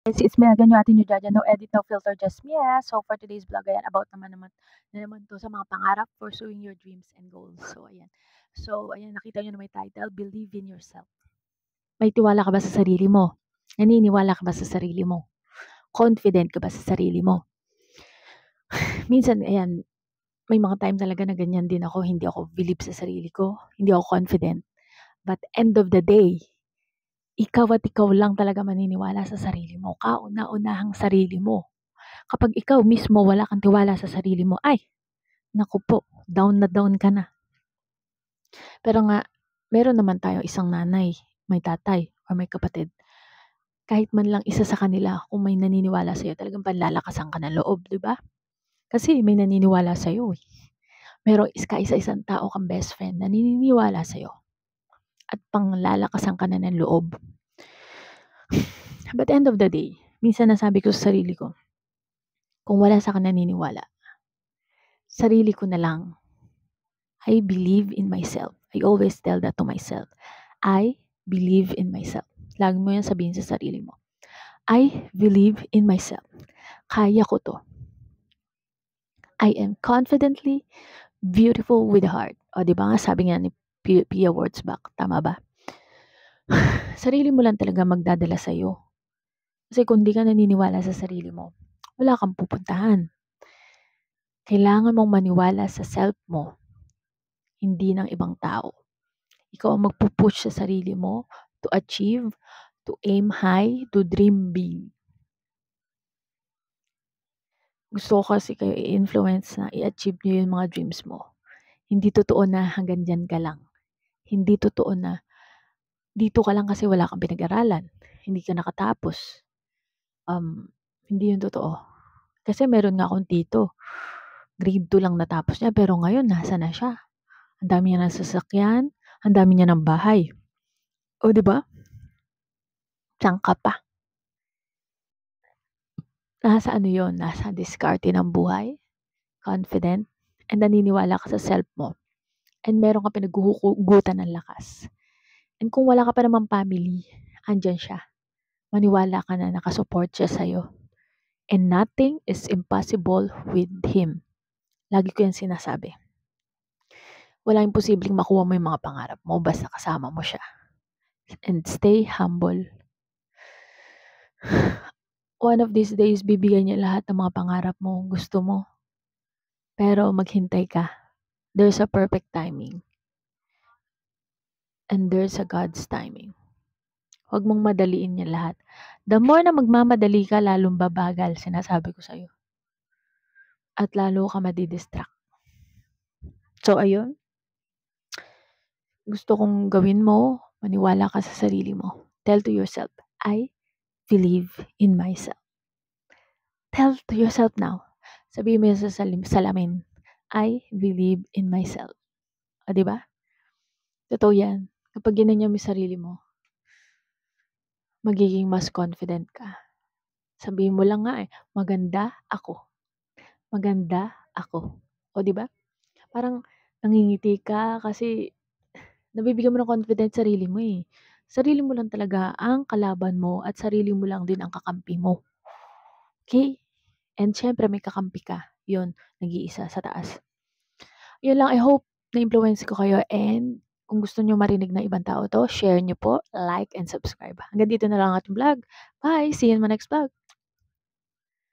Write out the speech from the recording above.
It's me again, yung ating new Jaja. No edit, no filter, just me. So for today's vlog, ayan, about naman to sa mga pangarap, pursuing your dreams and goals. So ayan. So ayan, nakita nyo na may title, Believe in Yourself. May tiwala ka ba sa sarili mo? Naniniwala ka ba sa sarili mo? Confident ka ba sa sarili mo? Minsan, ayan, may mga time talaga na ganyan din ako. Hindi ako believe sa sarili ko. Hindi ako confident. But end of the day, ikaw at ikaw lang talaga maniniwala sa sarili mo. Kauna-unahang sarili mo. Kapag ikaw mismo wala kang tiwala sa sarili mo, ay, naku po, down na down ka na. Pero nga, meron naman tayo isang nanay, may tatay, or may kapatid. Kahit man lang isa sa kanila, kung may naniniwala sa'yo, talagang panlalakasan ka ng loob, di ba? Kasi may naniniwala sa'yo. Meron isa-isang tao kang best friend na naniniwala sa'yo. At panglalakasan ka na ng loob. But end of the day, minsan nasabi ko sa sarili ko, kung wala sa akin naniniwala, sarili ko na lang. I believe in myself. I always tell that to myself. I believe in myself. Lagi mo yan sabihin sa sarili mo. I believe in myself. Kaya ko to. I am confidently beautiful with heart. O, di ba nga sabi nga ni Pia Wurtzbach, tama ba? Sarili mo lang talaga magdadala sa'yo. Kasi kung di ka naniniwala sa sarili mo, wala kang pupuntahan. Kailangan mong maniwala sa self mo, hindi ng ibang tao. Ikaw ang magpupush sa sarili mo to achieve, to aim high, to dream big. Gusto ko kasi kayo i-influence na i-achieve nyo yung mga dreams mo. Hindi totoo na hanggang dyan ka lang. Hindi totoo na dito ka lang kasi wala kang pinag-aralan. Hindi ka nakatapos. Hindi yun totoo. Kasi meron nga akong tito. Grade 2 lang natapos niya, pero ngayon nasa na siya. Ang dami niya ng sasakyan, ang dami niya ng bahay. O, di ba? Diyan ka pa. Nasa ano yun? Nasa diskarte ng buhay, confident, and naniniwala ka sa self mo. And meron ka pinaghuhugutan ng lakas. And kung wala ka pa namang family, andyan siya. Maniwala ka na nakasupport siya sa'yo. And nothing is impossible with him. Lagi ko yan sinasabi. Wala imposibleng makuha mo yung mga pangarap mo basta kasama mo siya. And stay humble. One of these days, bibigyan niya lahat ng mga pangarap mo, gusto mo. Pero maghintay ka. There's a perfect timing. And there's a God's timing. Huwag mong madaliin niya lahat. The more na magmamadali ka, lalong babagal, sinasabi ko sa'yo. At lalo ka madidistract. So, ayun. Gusto kong gawin mo, maniwala ka sa sarili mo. Tell to yourself, I believe in myself. Tell to yourself now. Sabihin mo sa salamin, I believe in myself. O, diba? Totoo yan. Kapag ginanyan mo yung sarili mo, magiging mas confident ka. Sabihin mo lang nga maganda ako. Maganda ako. O, di ba? Parang nangingiti ka kasi nabibigyan mo ng confidence sarili mo eh. Sarili mo lang talaga ang kalaban mo at sarili mo lang din ang kakampi mo. Okay? And syempre may kakampi ka. Yun, nag-iisa sa taas. Yun lang, I hope na-influence ko kayo and kung gusto nyo marinig ng ibang tao to, share nyo po, like, and subscribe. Hanggang dito na lang ang ating vlog. Bye! See you in my next vlog.